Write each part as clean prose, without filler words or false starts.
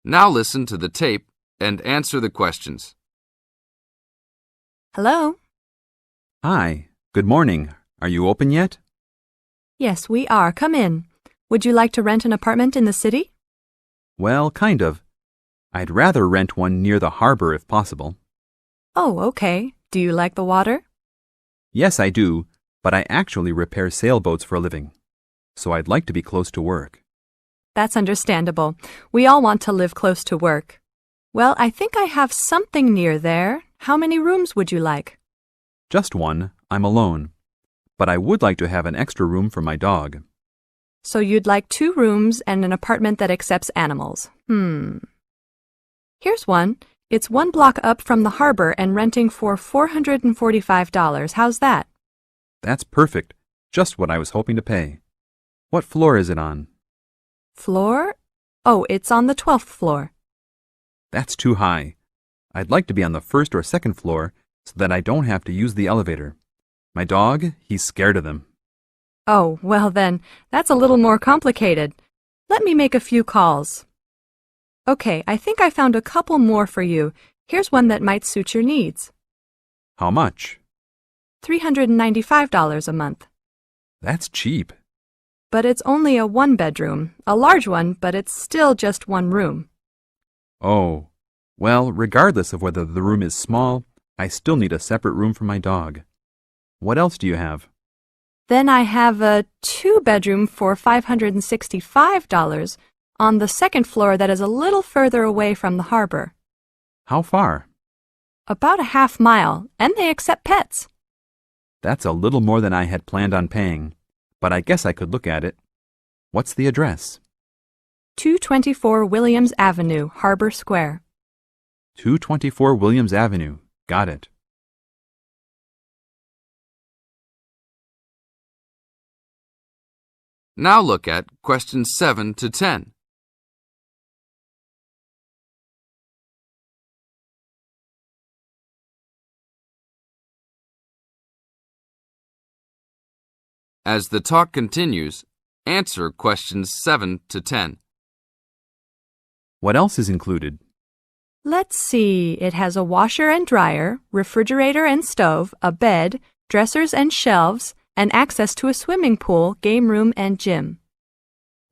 Now listen to the tape and answer the questions. Hello? Hi, good morning. Are you open yet? Yes, we are. Come in. Would you like to rent an apartment in the city? Well, kind of. I'd rather rent one near the harbor if possible. Oh, okay. Do you like the water? Yes, I do, but I actually repair sailboats for a living, so I'd like to be close to work. That's understandable. We all want to live close to work. Well, I think I have something near there. How many rooms would you like? Just one. I'm alone. But I would like to have an extra room for my dog. So you'd like 2 rooms and an apartment that accepts animals. Here's one. It's 1 block up from the harbor and renting for $445. How's that? That's perfect. Just what I was hoping to pay. What floor is it on? Floor? Oh, it's on the 12th floor. That's too high. I'd like to be on the 1st or 2nd floor so that I don't have to use the elevator. My dog, he's scared of them. Oh, well then, that's a little more complicated. Let me make a few calls. Okay, I think I found a couple more for you. Here's one that might suit your needs. How much? $395 a month. That's cheap. But it's only a 1-bedroom, a large one, but it's still just 1 room. Oh, well, regardless of whether the room is small, I still need a separate room for my dog. What else do you have? Then I have a 2-bedroom for $565 on the 2nd floor that is a little further away from the harbor. How far? About a half mile, and they accept pets. That's a little more than I had planned on paying, but I guess I could look at it. What's the address? 224 Williams Avenue, Harbor Square. 224 Williams Avenue. Got it. Now look at questions 7 to 10. As the talk continues, answer questions 7 to 10. What else is included? Let's see, it has a washer and dryer, refrigerator and stove, a bed, dressers and shelves, and access to a swimming pool, game room, and gym.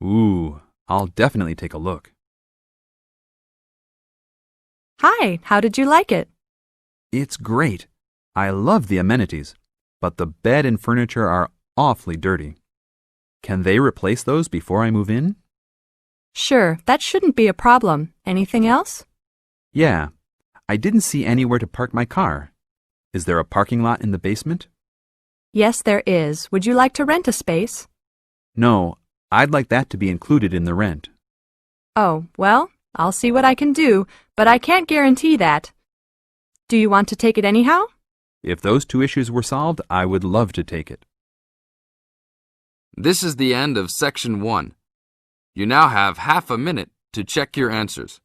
Ooh, I'll definitely take a look. Hi, how did you like it? It's great. I love the amenities, but the bed and furniture are awfully dirty. Can they replace those before I move in? Sure, that shouldn't be a problem. Anything else? Yeah, I didn't see anywhere to park my car. Is there a parking lot in the basement? Yes, there is. Would you like to rent a space? No, I'd like that to be included in the rent. Oh, well, I'll see what I can do, but I can't guarantee that. Do you want to take it anyhow? If those 2 issues were solved, I would love to take it. This is the end of section 1. You now have half a minute to check your answers.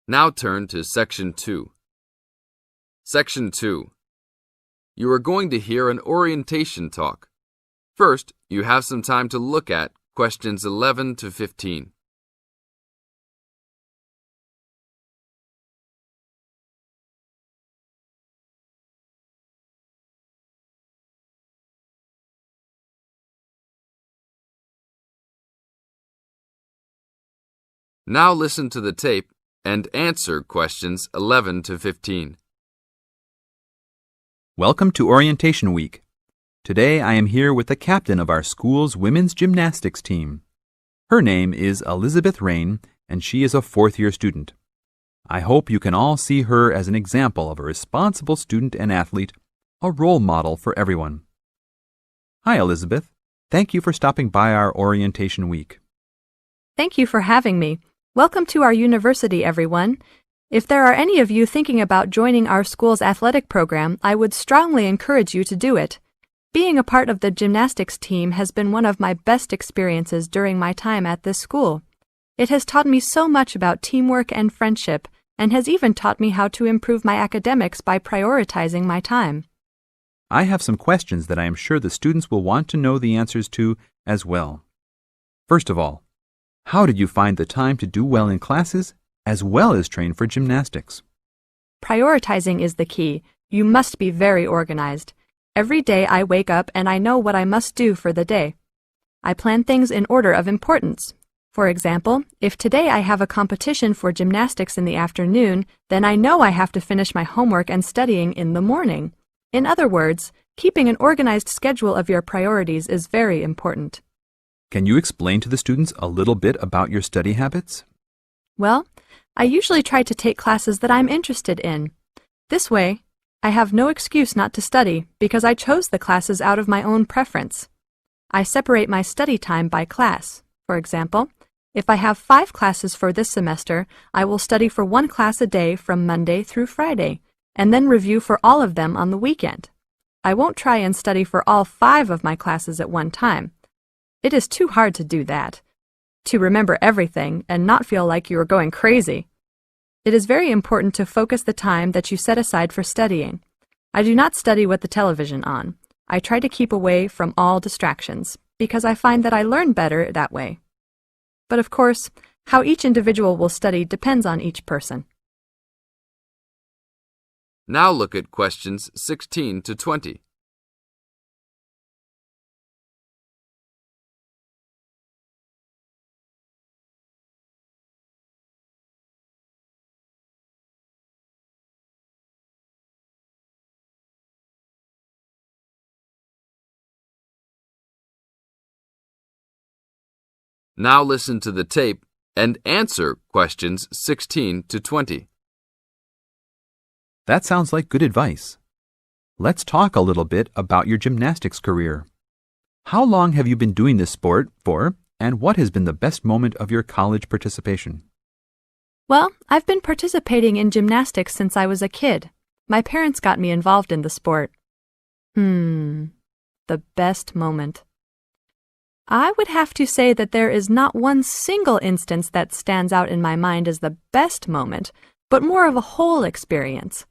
Now turn to Section 2. Section 2. You are going to hear an orientation talk. First, you have some time to look at questions 11 to 15. Now listen to the tape and answer questions 11 to 15. Welcome to Orientation Week. Today I am here with the captain of our school's women's gymnastics team. Her name is Elizabeth Rain, and she is a 4th-year student. I hope you can all see her as an example of a responsible student and athlete, a role model for everyone. Hi, Elizabeth. Thank you for stopping by our Orientation Week. Thank you for having me. Welcome to our university, everyone. If there are any of you thinking about joining our school's athletic program, I would strongly encourage you to do it. Being a part of the gymnastics team has been one of my best experiences during my time at this school. It has taught me so much about teamwork and friendship, and has even taught me how to improve my academics by prioritizing my time. I have some questions that I am sure the students will want to know the answers to as well. First of all, how did you find the time to do well in classes as well as train for gymnastics? Prioritizing is the key. You must be very organized. Every day I wake up and I know what I must do for the day. I plan things in order of importance. For example, if today I have a competition for gymnastics in the afternoon, then I know I have to finish my homework and studying in the morning. In other words, keeping an organized schedule of your priorities is very important. Can you explain to the students a little bit about your study habits? Well, I usually try to take classes that I'm interested in. This way, I have no excuse not to study because I chose the classes out of my own preference. I separate my study time by class. For example, if I have 5 classes for this semester, I will study for 1 class a day from Monday through Friday, and then review for all of them on the weekend. I won't try and study for all 5 of my classes at one time. It is too hard to do that, to remember everything and not feel like you are going crazy. It is very important to focus the time that you set aside for studying. I do not study with the television on. I try to keep away from all distractions, because I find that I learn better that way. But of course, how each individual will study depends on each person. Now look at questions 16 to 20. Now listen to the tape and answer questions 16 to 20. That sounds like good advice. Let's talk a little bit about your gymnastics career. How long have you been doing this sport for, and what has been the best moment of your college participation? Well, I've been participating in gymnastics since I was a kid. My parents got me involved in the sport. The best moment. I would have to say that there is not one single instance that stands out in my mind as the best moment, but more of a whole experience.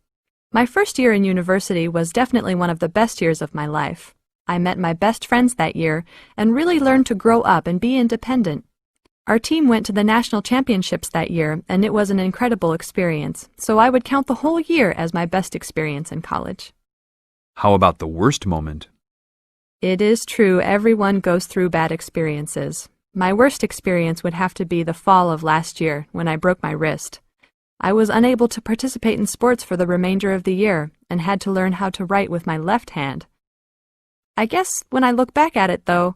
My first year in university was definitely one of the best years of my life. I met my best friends that year and really learned to grow up and be independent. Our team went to the national championships that year, and it was an incredible experience, so I would count the whole year as my best experience in college. How about the worst moment? It is true everyone goes through bad experiences. My worst experience would have to be the fall of last year when I broke my wrist. I was unable to participate in sports for the remainder of the year and had to learn how to write with my left hand. I guess when I look back at it, though,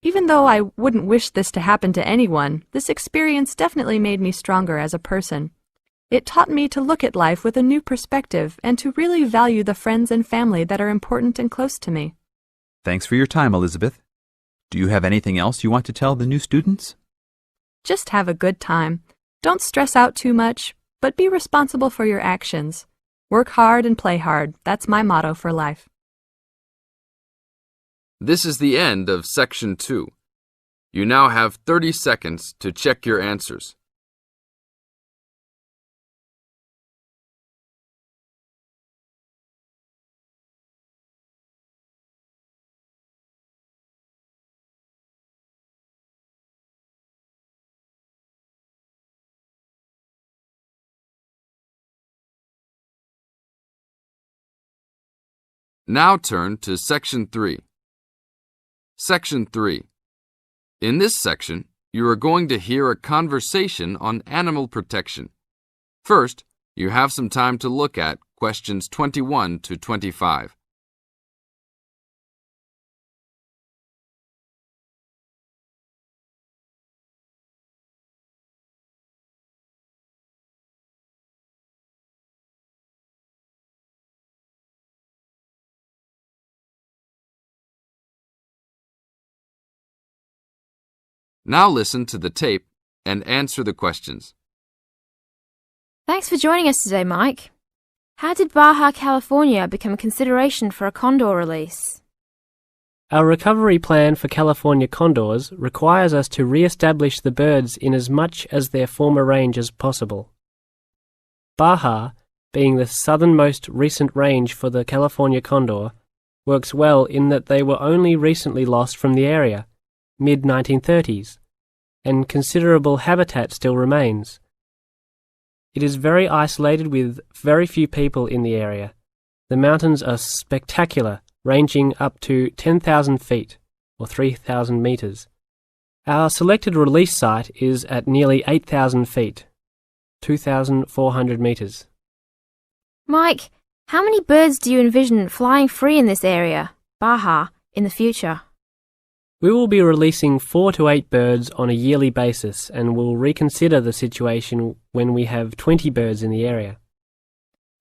even though I wouldn't wish this to happen to anyone, this experience definitely made me stronger as a person. It taught me to look at life with a new perspective and to really value the friends and family that are important and close to me. Thanks for your time, Elizabeth. Do you have anything else you want to tell the new students? Just have a good time. Don't stress out too much, but be responsible for your actions. Work hard and play hard. That's my motto for life. This is the end of Section 2. You now have 30 seconds to check your answers. Now turn to Section 3. Section 3. In this section, you are going to hear a conversation on animal protection. First, you have some time to look at questions 21 to 25. Now listen to the tape and answer the questions. Thanks for joining us today, Mike. How did Baja California become a consideration for a condor release? Our recovery plan for California condors requires us to re-establish the birds in as much as their former range as possible. Baja, being the southernmost recent range for the California condor, works well in that they were only recently lost from the area, mid-1930s, and considerable habitat still remains. It is very isolated with very few people in the area. The mountains are spectacular, ranging up to 10,000 feet, or 3,000 meters. Our selected release site is at nearly 8,000 feet, 2,400 meters. Mike, how many birds do you envision flying free in this area, Baja, in the future? We will be releasing 4 to 8 birds on a yearly basis and will reconsider the situation when we have 20 birds in the area.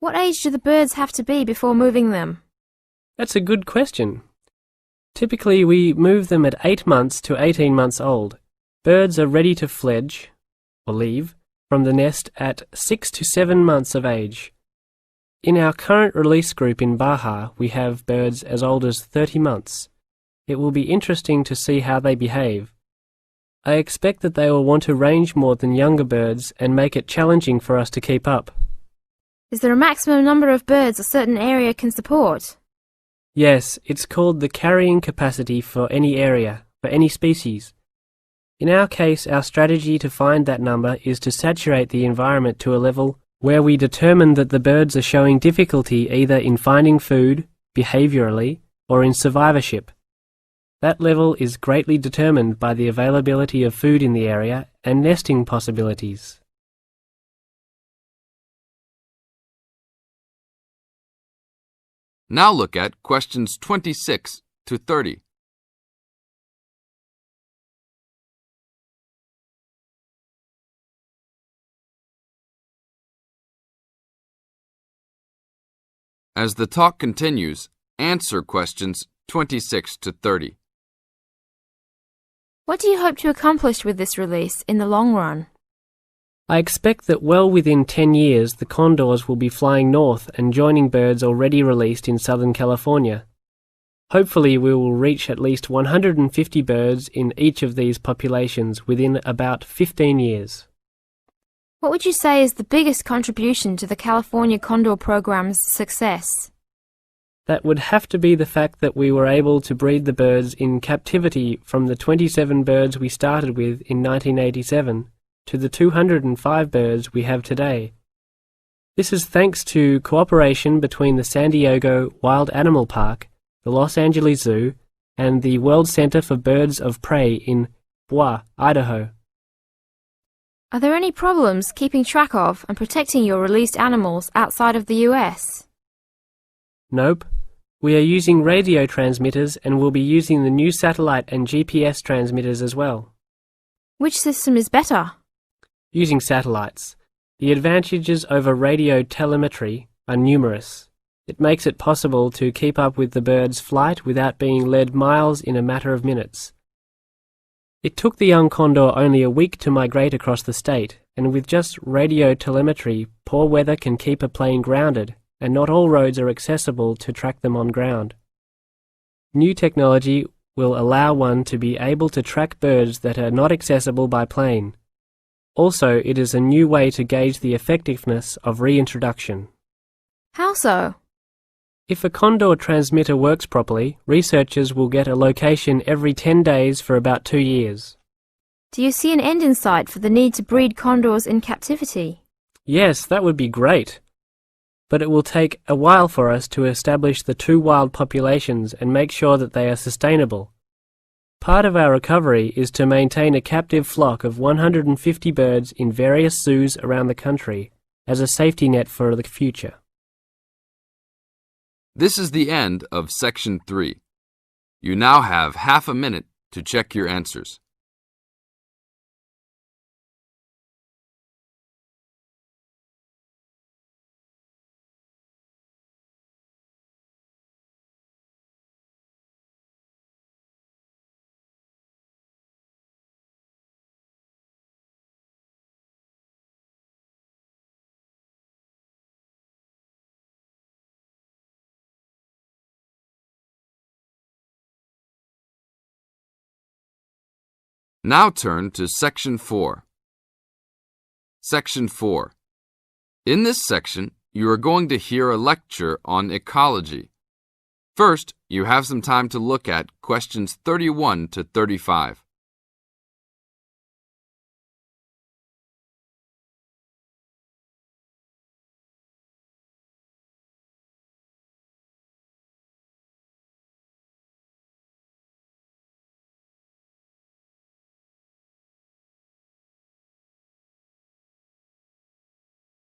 What age do the birds have to be before moving them? That's a good question. Typically, we move them at 8 months to 18 months old. Birds are ready to fledge, or leave, from the nest at 6 to 7 months of age. In our current release group in Baja, we have birds as old as 30 months. It will be interesting to see how they behave. I expect that they will want to range more than younger birds and make it challenging for us to keep up. Is there a maximum number of birds a certain area can support? Yes, it's called the carrying capacity for any area, for any species. In our case, our strategy to find that number is to saturate the environment to a level where we determine that the birds are showing difficulty either in finding food, behaviorally, or in survivorship. That level is greatly determined by the availability of food in the area and nesting possibilities. Now look at questions 26 to 30. As the talk continues, answer questions 26 to 30. What do you hope to accomplish with this release in the long run? I expect that well within 10 years the condors will be flying north and joining birds already released in Southern California. Hopefully we will reach at least 150 birds in each of these populations within about 15 years. What would you say is the biggest contribution to the California Condor program's success? That would have to be the fact that we were able to breed the birds in captivity from the 27 birds we started with in 1987 to the 205 birds we have today. This is thanks to cooperation between the San Diego Wild Animal Park, the Los Angeles Zoo, and the World Center for Birds of Prey in Boise, Idaho. Are there any problems keeping track of and protecting your released animals outside of the US? Nope. We are using radio transmitters and will be using the new satellite and GPS transmitters as well. Which system is better? Using satellites. The advantages over radio telemetry are numerous. It makes it possible to keep up with the bird's flight without being led miles in a matter of minutes. It took the young condor only a week to migrate across the state, and with just radio telemetry, poor weather can keep a plane grounded, and not all roads are accessible to track them on ground. New technology will allow one to be able to track birds that are not accessible by plane. Also, it is a new way to gauge the effectiveness of reintroduction. How so? If a condor transmitter works properly, researchers will get a location every 10 days for about 2 years. Do you see an end in sight for the need to breed condors in captivity? Yes, that would be great. But it will take a while for us to establish the two wild populations and make sure that they are sustainable. Part of our recovery is to maintain a captive flock of 150 birds in various zoos around the country as a safety net for the future. This is the end of Section 3. You now have half a minute to check your answers. Now turn to Section 4. Section 4. In this section, you are going to hear a lecture on ecology. First, you have some time to look at questions 31 to 35.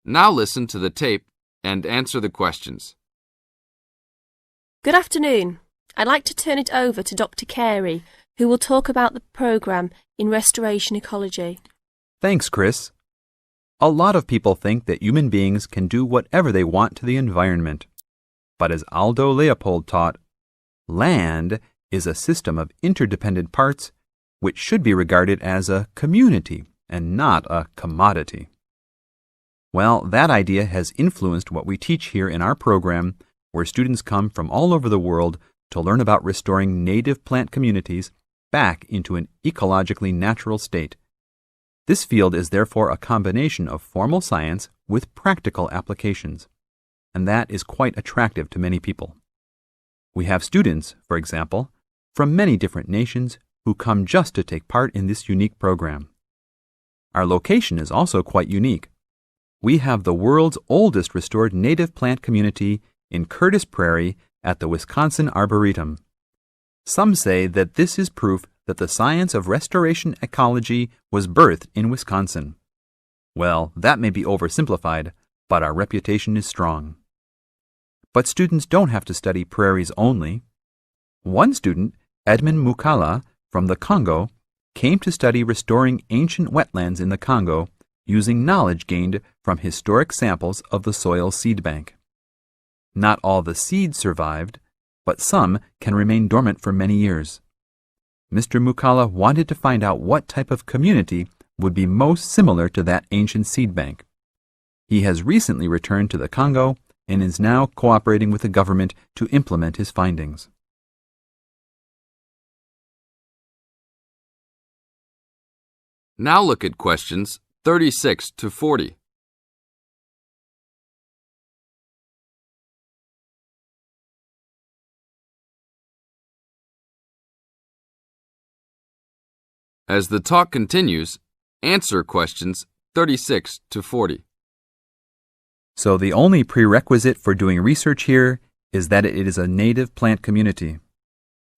Now listen to the tape and answer the questions. Good afternoon. I'd like to turn it over to Dr. Carey, who will talk about the programme in restoration ecology. Thanks, Chris. A lot of people think that human beings can do whatever they want to the environment. But as Aldo Leopold taught, land is a system of interdependent parts which should be regarded as a community and not a commodity. Well, that idea has influenced what we teach here in our program, where students come from all over the world to learn about restoring native plant communities back into an ecologically natural state. This field is therefore a combination of formal science with practical applications, and that is quite attractive to many people. We have students, for example, from many different nations who come just to take part in this unique program. Our location is also quite unique. We have the world's oldest restored native plant community in Curtis Prairie at the Wisconsin Arboretum. Some say that this is proof that the science of restoration ecology was birthed in Wisconsin. Well, that may be oversimplified, but our reputation is strong. But students don't have to study prairies only. One student, Edmund Mukala from the Congo, came to study restoring ancient wetlands in the Congo using knowledge gained from historic samples of the soil seed bank. Not all the seeds survived, but some can remain dormant for many years. Mr. Mukala wanted to find out what type of community would be most similar to that ancient seed bank. He has recently returned to the Congo and is now cooperating with the government to implement his findings. Now look at questions 36 to 40. As the talk continues, answer questions 36 to 40. So the only prerequisite for doing research here is that it is a native plant community.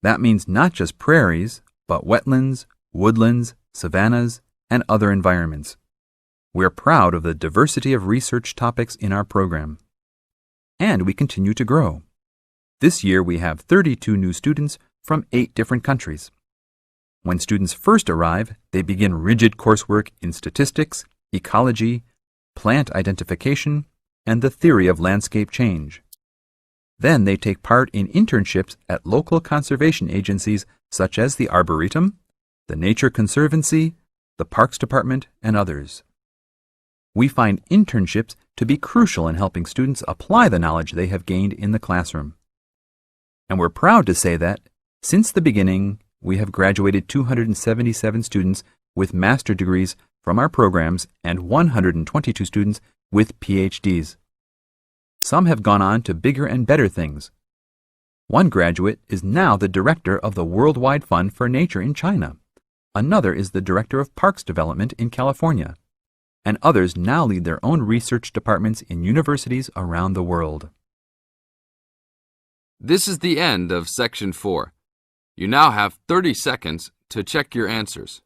That means not just prairies, but wetlands, woodlands, savannas, and other environments. We're proud of the diversity of research topics in our program. And we continue to grow. This year we have 32 new students from 8 different countries. When students first arrive, they begin rigid coursework in statistics, ecology, plant identification, and the theory of landscape change. Then they take part in internships at local conservation agencies such as the Arboretum, the Nature Conservancy, the Parks Department, and others. We find internships to be crucial in helping students apply the knowledge they have gained in the classroom. And we're proud to say that, since the beginning, we have graduated 277 students with master degrees from our programs and 122 students with PhDs. Some have gone on to bigger and better things. One graduate is now the director of the Worldwide Fund for Nature in China. Another is the director of Parks Development in California. And others now lead their own research departments in universities around the world. This is the end of Section 4. You now have 30 seconds to check your answers.